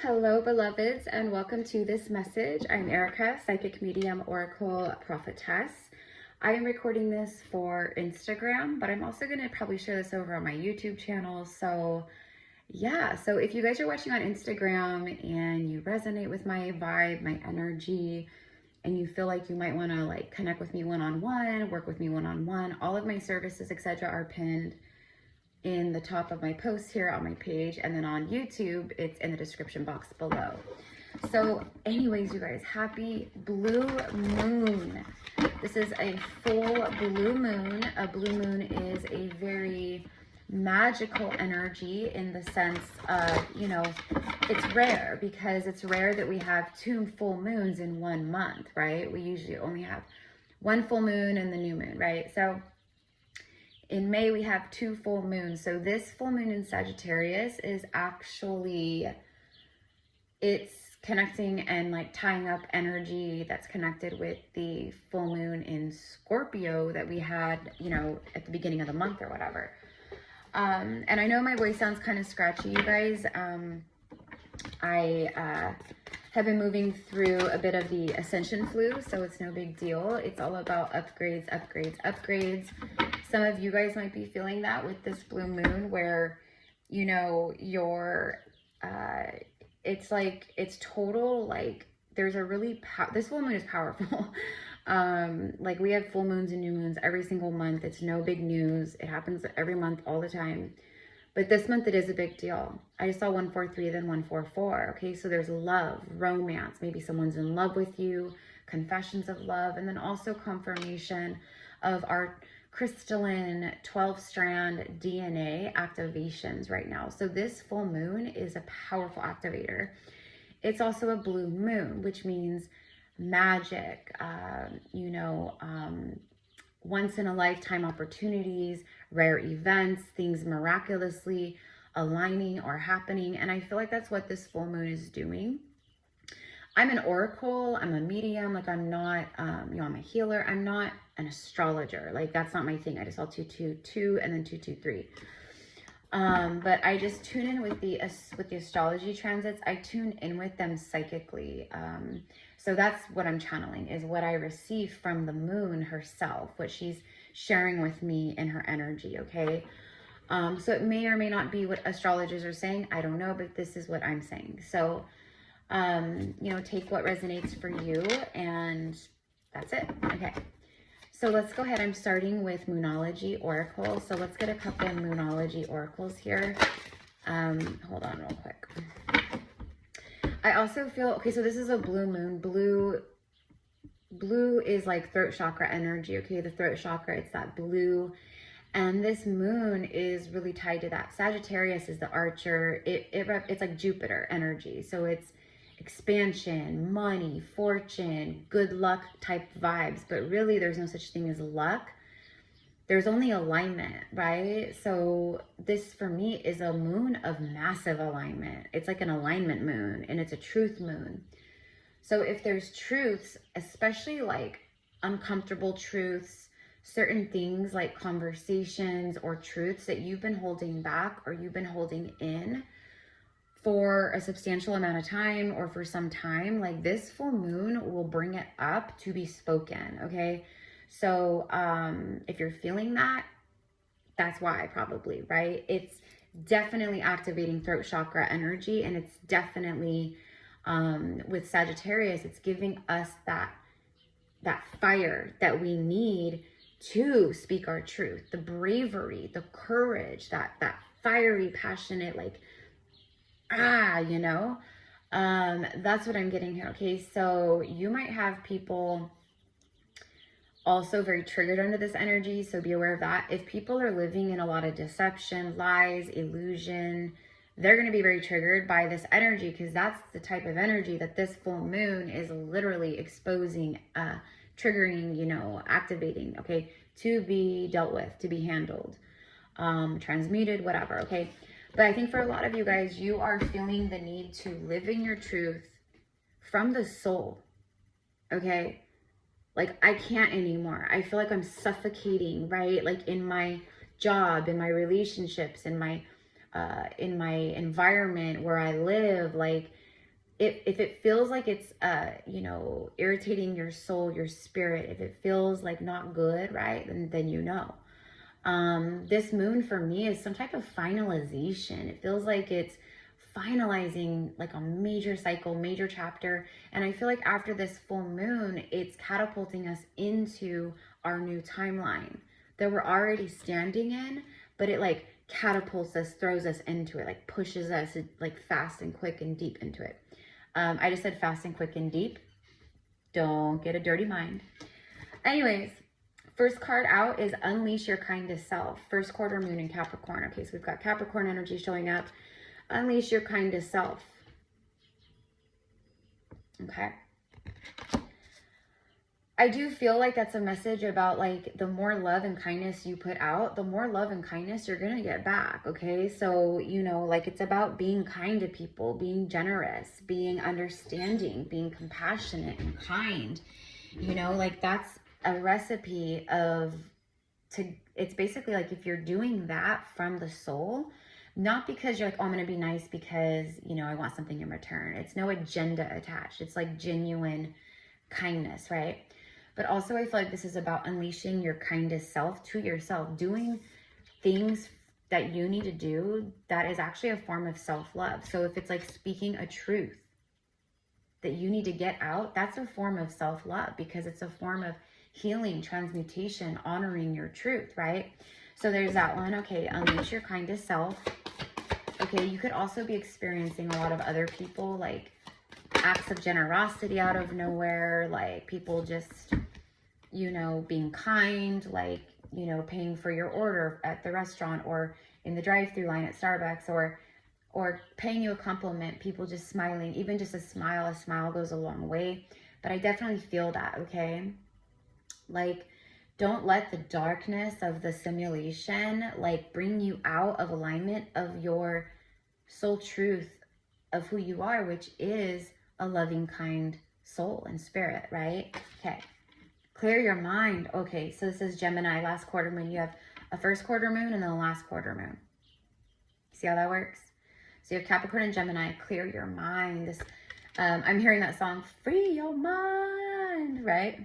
Hello, beloveds, and welcome to this message. I'm Erica, psychic medium, oracle prophetess. I am recording this for Instagram, but I'm also going to probably share this over on my YouTube channel. So yeah, so if you guys are watching on Instagram and you resonate with my vibe, my energy, and you feel like you might want to like connect with me one-on-one, work with me one-on-one, all of my services, etc., are pinned in the top of my post here on my page, and then on YouTube it's in the description box below. So anyways, you guys, happy blue moon. This is a full blue moon. A blue moon is a very magical energy in the sense of, you know, it's rare because it's rare that we have 2 full moons in 1 month, right? We usually only have 1 full moon and the new moon, right? So in May, we have 2 full moons. So this full moon in Sagittarius is actually, it's connecting and like tying up energy that's connected with the full moon in Scorpio that we had, you know, at the beginning of the month or whatever. And I know my voice sounds kind of scratchy, you guys. I have been moving through a bit of the ascension flu, so it's no big deal. It's all about upgrades, upgrades, upgrades. Some of you guys might be feeling that with this blue moon where, you know, it's like, it's total, like, there's a really, this full moon is powerful. Like we have full moons and new moons every single month. It's no big news. It happens every month, all the time. But this month it is a big deal. I just saw 143, then 144. Okay, so there's love, romance. Maybe someone's in love with you, confessions of love, and then also confirmation of our crystalline 12-strand DNA activations right now. So this full moon is a powerful activator. It's also a blue moon, which means magic, you know, once in a lifetime opportunities, rare events, things miraculously aligning or happening. And I feel like that's what this full moon is doing. I'm an oracle, I'm a medium, like I'm not, you know, I'm a healer. I'm not an astrologer. Like that's not my thing. I just saw 222 and then 223. But I just tune in with the astrology transits. I tune in with them psychically. So that's what I'm channeling, is what I receive from the moon herself, what she's sharing with me in her energy, okay? So it may or may not be what astrologers are saying. I don't know, but this is what I'm saying. So, you know, take what resonates for you, and that's it. Okay. So let's go ahead. I'm starting with Moonology Oracle. So let's get a couple of Moonology Oracles here. Hold on real quick. I also feel, okay, so this is a blue moon. Blue is like throat chakra energy, okay? The throat chakra, it's that blue. And this moon is really tied to that. Sagittarius is the archer. It's like Jupiter energy. So it's expansion, money, fortune, good luck type vibes, but really there's no such thing as luck. There's only alignment, right? So this for me is a moon of massive alignment. It's like an alignment moon, and it's a truth moon. So if there's truths, especially like uncomfortable truths, certain things like conversations or truths that you've been holding back or you've been holding in for a substantial amount of time or for some time, like this full moon will bring it up to be spoken, okay? So if you're feeling that, that's why probably, right? It's definitely activating throat chakra energy, and it's definitely, with Sagittarius, it's giving us that fire that we need to speak our truth, the bravery, the courage, that fiery, passionate, like, you know, that's what I'm getting here. Okay, so you might have people also very triggered under this energy, so be aware of that. If people are living in a lot of deception, lies, illusion, they're going to be very triggered by this energy, because that's the type of energy that this full moon is literally exposing, triggering, you know, activating, okay, to be dealt with, to be handled, transmuted, whatever, okay? But I think for a lot of you guys, you are feeling the need to live in your truth from the soul, okay? Like, I can't anymore. I feel like I'm suffocating, right? Like in my job, in my relationships, in my environment where I live, like if it feels like it's, you know, irritating your soul, your spirit, if it feels like not good, right, then you know. This moon for me is some type of finalization. It feels like it's finalizing like a major cycle, major chapter. And I feel like after this full moon, it's catapulting us into our new timeline that we're already standing in, but it like catapults us, throws us into it, like pushes us like fast and quick and deep into it. I just said fast and quick and deep. Don't get a dirty mind. Anyways, first card out is Unleash Your Kindest Self. First quarter moon in Capricorn. Okay, so we've got Capricorn energy showing up. Unleash your kindest self. Okay. I do feel like that's a message about like the more love and kindness you put out, the more love and kindness you're going to get back. Okay. So, you know, like it's about being kind to people, being generous, being understanding, being compassionate and kind, you know, like that's a recipe of, it's basically like if you're doing that from the soul, not because you're like, oh, I'm going to be nice because, you know, I want something in return. It's no agenda attached. It's like genuine kindness, right? But also I feel like this is about unleashing your kindest self to yourself, doing things that you need to do that is actually a form of self-love. So if it's like speaking a truth that you need to get out, that's a form of self-love because it's a form of healing, transmutation, honoring your truth, right? So there's that one. Okay, unleash your kindest self. Okay, you could also be experiencing a lot of other people, like acts of generosity out of nowhere, like people just, you know, being kind, like, you know, paying for your order at the restaurant or in the drive-through line at Starbucks, or paying you a compliment, people just smiling, even just a smile goes a long way. But I definitely feel that, okay? Like, don't let the darkness of the simulation, like, bring you out of alignment of your soul truth of who you are, which is a loving, kind soul and spirit, right? Okay. Clear your mind. Okay, so this is Gemini, last quarter moon. You have a first quarter moon and then a last quarter moon. See how that works? So you have Capricorn and Gemini. Clear your mind. This, I'm hearing that song, Free Your Mind, right?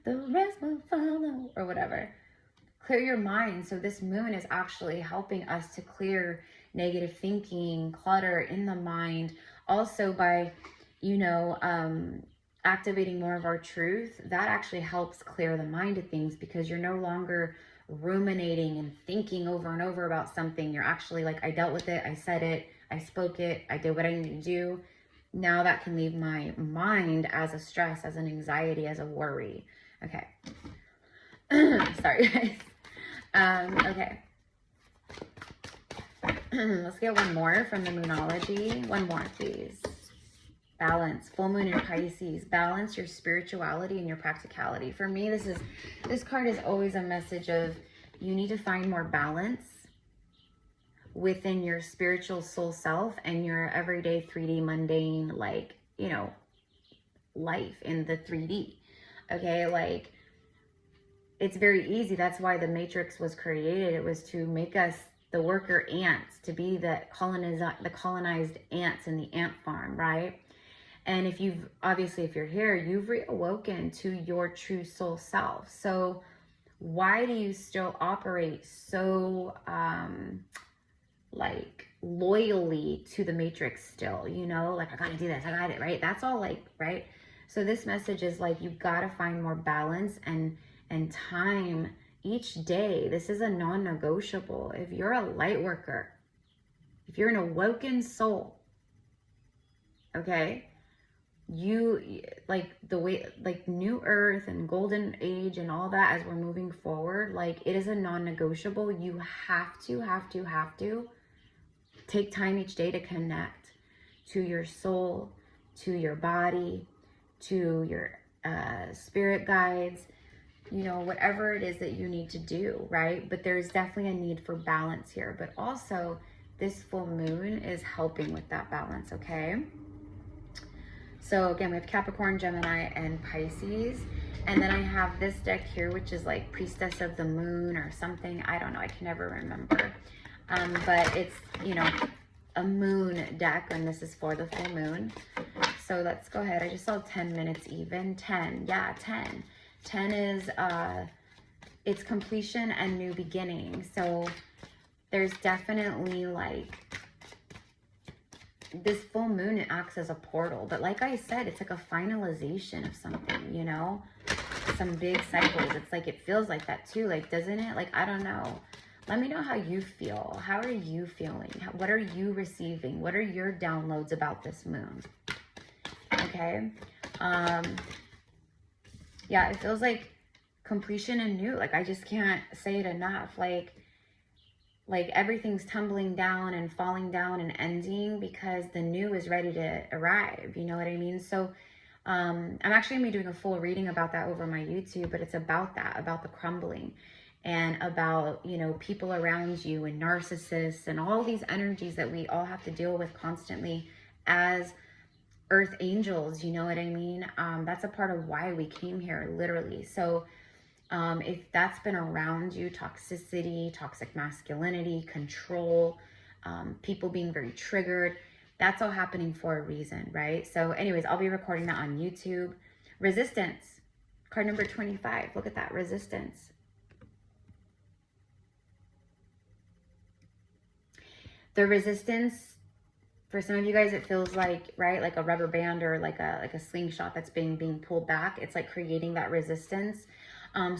The rest will follow, or whatever. Clear your mind. So this moon is actually helping us to clear negative thinking, clutter in the mind. Also by, you know, activating more of our truth, that actually helps clear the mind of things because you're no longer ruminating and thinking over and over about something. You're actually like, I dealt with it, I said it, I spoke it, I did what I needed to do. Now that can leave my mind as a stress, as an anxiety, as a worry. Okay. Sorry, guys. Okay. Let's get one more from the Moonology. One more, please. Balance. Full moon in Pisces. Balance your spirituality and your practicality. For me, this card is always a message of you need to find more balance within your spiritual soul self and your everyday 3D mundane, like, you know, life in the 3D. Okay, like, it's very easy. That's why the Matrix was created. It was to make us the worker ants, to be the colonized ants in the ant farm, right? And if you've, obviously, if you're here, you've reawoken to your true soul self. So why do you still operate so, like, loyally to the Matrix still, you know? Like, I gotta do this, I got it, right? That's all, like, right? So this message is like, you gotta find more balance and time each day. This is a non-negotiable. If you're a light worker, if you're an awoken soul, okay? You, like, the way, like, new earth and golden age and all that, as we're moving forward, like, it is a non-negotiable. You have to take time each day to connect to your soul, to your body, to your spirit guides, you know, whatever it is that you need to do, right? But there's definitely a need for balance here. But also, this full moon is helping with that balance, okay? So again, we have Capricorn, Gemini, and Pisces. And then I have this deck here, which is like Priestess of the Moon or something. I don't know. I can never remember. But it's, you know, a moon deck, and this is for the full moon. So let's go ahead. I just saw 10 minutes even. 10. Yeah, 10. 10 is it's completion and new beginning. So there's definitely like this full moon, it acts as a portal. But like I said, it's like a finalization of something, you know? Some big cycles. It's like, it feels like that too. Like, doesn't it? Like, I don't know. Let me know how you feel. How are you feeling? What are you receiving? What are your downloads about this moon? Okay. Yeah, it feels like completion and new. Like, I just can't say it enough. Like everything's tumbling down and falling down and ending because the new is ready to arrive. You know what I mean? So I'm actually going to be doing a full reading about that over my YouTube, but it's about that, about the crumbling and about, you know, people around you and narcissists and all these energies that we all have to deal with constantly as earth angels. You know what I mean? That's a part of why we came here, literally. So if that's been around you, toxicity, toxic masculinity, control, people being very triggered, that's all happening for a reason, right? So anyways, I'll be recording that on YouTube. Resistance, card number 25. Look at that, resistance. The resistance, for some of you guys, it feels like, right, like a rubber band or like a slingshot that's being pulled back. It's like creating that resistance.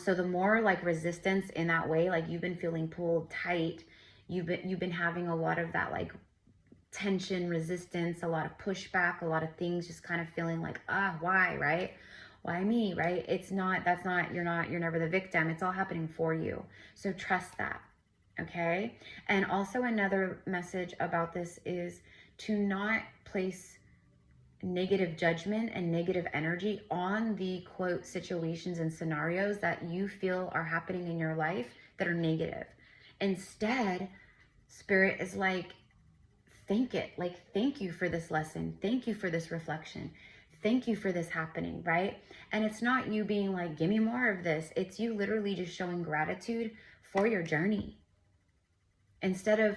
So the more like resistance in that way, like you've been feeling pulled tight, you've been having a lot of that like tension, resistance, a lot of pushback, a lot of things just kind of feeling like, why, right? Why me, right? It's not, you're never the victim. It's all happening for you. So trust that, okay? And also another message about this is to not place negative judgment and negative energy on the quote situations and scenarios that you feel are happening in your life that are negative. Instead, Spirit is like, thank it. Like, thank you for this lesson. Thank you for this reflection. Thank you for this happening, right? And it's not you being like, give me more of this. It's you literally just showing gratitude for your journey instead of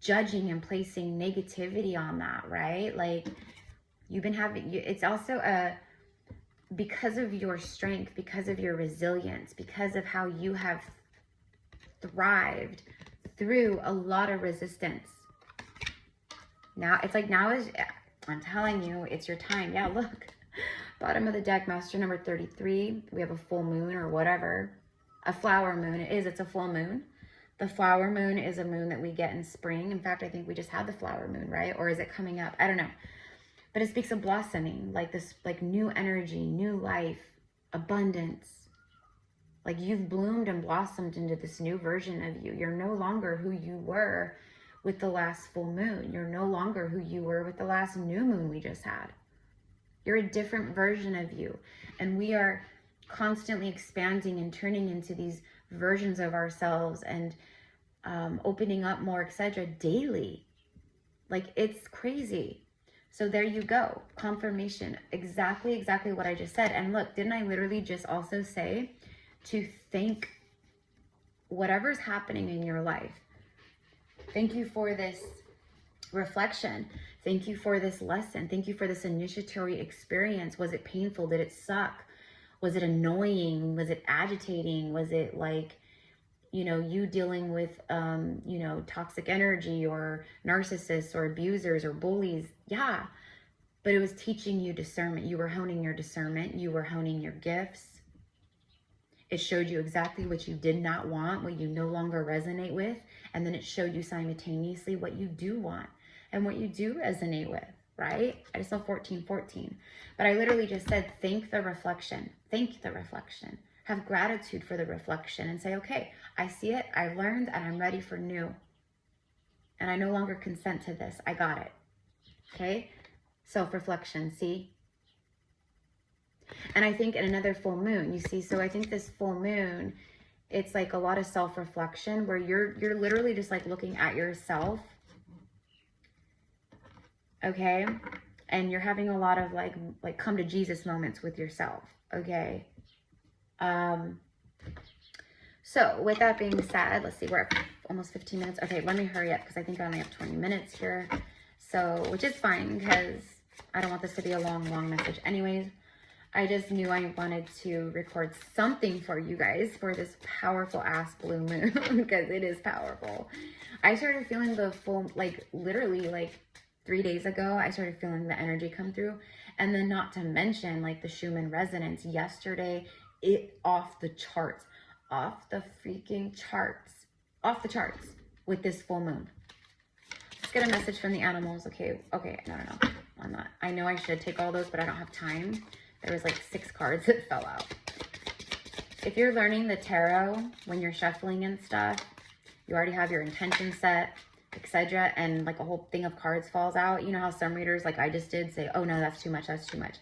judging and placing negativity on that, right? Like, you've been having, it's also because of your strength, because of your resilience, because of how you have thrived through a lot of resistance. Now, it's like now is, I'm telling you, it's your time. Yeah, look, bottom of the deck, master number 33. We have a full moon or whatever, a flower moon. It's a full moon. The flower moon is a moon that we get in spring. In fact, I think we just had the flower moon, right? Or is it coming up? I don't know. But it speaks of blossoming, like this, like new energy, new life, abundance. Like you've bloomed and blossomed into this new version of you. You're no longer who you were with the last full moon. You're no longer who you were with the last new moon we just had. You're a different version of you. And we are constantly expanding and turning into these versions of ourselves and opening up more, etc. daily. Like, it's crazy. So there you go. Confirmation. Exactly what I just said. And look, didn't I literally just also say to thank whatever's happening in your life? Thank you for this reflection. Thank you for this lesson. Thank you for this initiatory experience. Was it painful? Did it suck? Was it annoying? Was it agitating? Was it like, you know, you dealing with, you know, toxic energy or narcissists or abusers or bullies? Yeah, but it was teaching you discernment. You were honing your discernment. You were honing your gifts. It showed you exactly what you did not want, what you no longer resonate with. And then it showed you simultaneously what you do want and what you do resonate with, right? I just saw 1414. But I literally just said, thank the reflection. Thank the reflection. Have gratitude for the reflection and say, okay, I see it, I've learned, and I'm ready for new. And I no longer consent to this. I got it. Okay? Self-reflection, see? And I think in another full moon, you see, so I think this full moon, it's like a lot of self-reflection where you're literally just like looking at yourself. Okay? And you're having a lot of like come to Jesus moments with yourself. Okay? So with that being said, let's see, we're at almost 15 minutes. Okay, let me hurry up because I think I only have 20 minutes here. So, which is fine because I don't want this to be a long message. Anyways, I just knew I wanted to record something for you guys for this powerful ass blue moon because it is powerful. I started feeling the full, like literally like 3 days ago, I started feeling the energy come through. And then not to mention like the Schumann resonance yesterday, it off the charts, off the freaking charts, off the charts with this full moon. Let's get a message from the animals. Okay, no, I'm not. I know I should take all those, but I don't have time. There was like 6 cards that fell out. If you're learning the tarot, when you're shuffling and stuff, you already have your intention set, etc. And like a whole thing of cards falls out. You know how some readers, like I just did, say, oh no, that's too much, that's too much.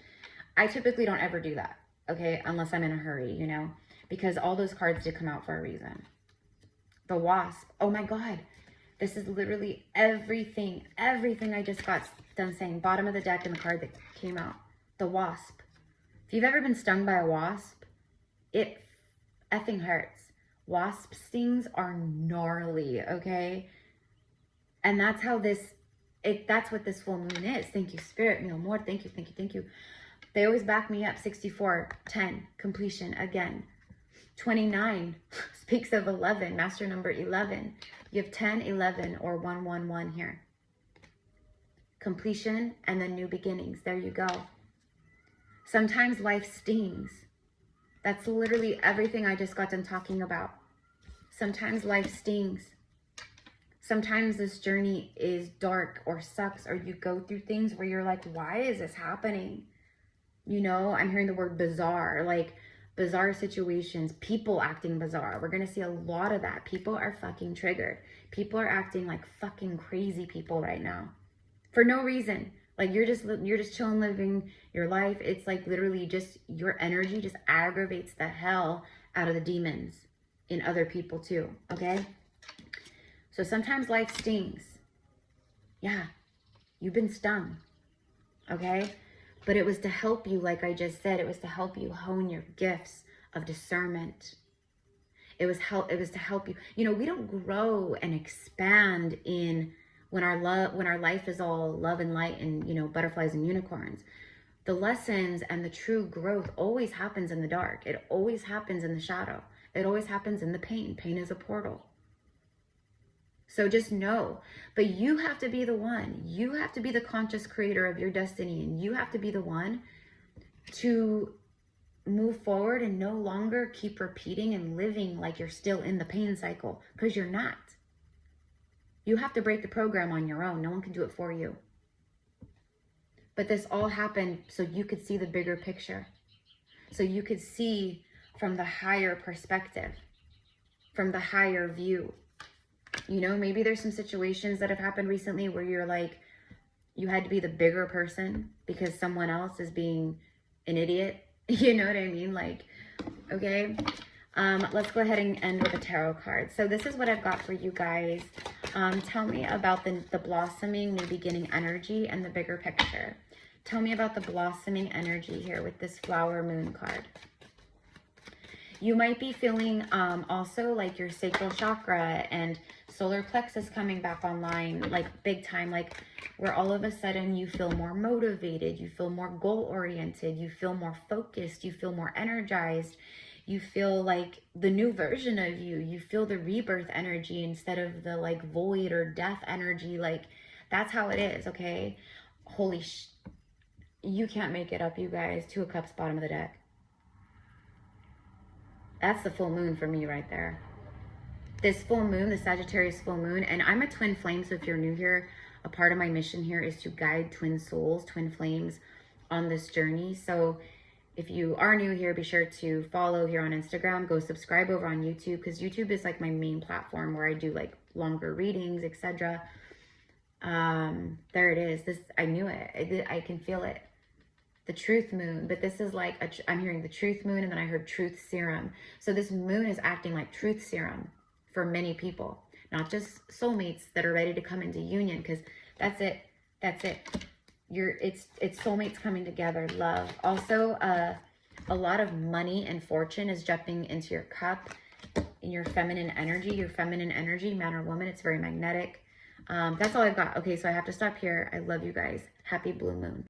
I typically don't ever do that, okay? Unless I'm in a hurry, you know? Because all those cards did come out for a reason. The Wasp. Oh my God. This is literally everything I just got done saying. Bottom of the deck and the card that came out. The Wasp. If you've ever been stung by a wasp, it effing hurts. Wasp stings are gnarly, okay? And that's how that's what this full moon is. Thank you, Spirit, mi amor. Thank you. They always back me up. 64, 10, completion again. 29 speaks of 11, master number 11. You have 10, 11, or 111 here. Completion and then new beginnings. There you go. Sometimes life stings. That's literally everything I just got done talking about. Sometimes life stings. Sometimes this journey is dark or sucks, or you go through things where you're like, why is this happening? You know, I'm hearing the word bizarre, like bizarre situations, people acting bizarre. We're going to see a lot of that. People are fucking triggered. People are acting like fucking crazy people right now for no reason. Like you're just chilling, living your life. It's like literally just your energy just aggravates the hell out of the demons in other people too, okay? So sometimes life stings. Yeah, you've been stung, okay? But it was to help you, like I just said, it was to help you hone your gifts of discernment. It was to help you. You know, we don't grow and expand when our life is all love and light and, you know, butterflies and unicorns. The lessons and the true growth always happens in the dark. It always happens in the shadow. It always happens in the pain. Pain is a portal. So just know, but you have to be the one. You have to be the conscious creator of your destiny, and you have to be the one to move forward and no longer keep repeating and living like you're still in the pain cycle, because you're not. You have to break the program on your own. No one can do it for you. But this all happened so you could see the bigger picture. So you could see from the higher perspective, from the higher view. You know, maybe there's some situations that have happened recently where you're like, you had to be the bigger person because someone else is being an idiot. You know what I mean? Like, okay. Let's go ahead and end with a tarot card. So this is what I've got for you guys. Tell me about the blossoming, new beginning energy and the bigger picture. Tell me about the blossoming energy here with this flower moon card. You might be feeling also like your sacral chakra and solar plexus coming back online, like big time, like where all of a sudden you feel more motivated, you feel more goal oriented, you feel more focused, you feel more energized. You feel like the new version of you. You feel the rebirth energy instead of the like void or death energy. Like that's how it is, okay? Holy you can't make it up, you guys. 2 of Cups, bottom of the deck. That's the full moon for me right there. This full moon, the Sagittarius full moon, and I'm a twin flame, so if you're new here, a part of my mission here is to guide twin souls, twin flames on this journey. So if you are new here, be sure to follow here on Instagram. Go subscribe over on YouTube, because YouTube is like my main platform where I do like longer readings, etc. There it is. I knew it. I can feel it. The truth moon. But this is like, I'm hearing the truth moon, and then I heard truth serum. So this moon is acting like truth serum for many people. Not just soulmates that are ready to come into union, because that's it. That's it. It's soulmates coming together, love. Also, a lot of money and fortune is jumping into your cup in your feminine energy, man or woman. It's very magnetic. That's all I've got. Okay, so I have to stop here. I love you guys. Happy blue moon.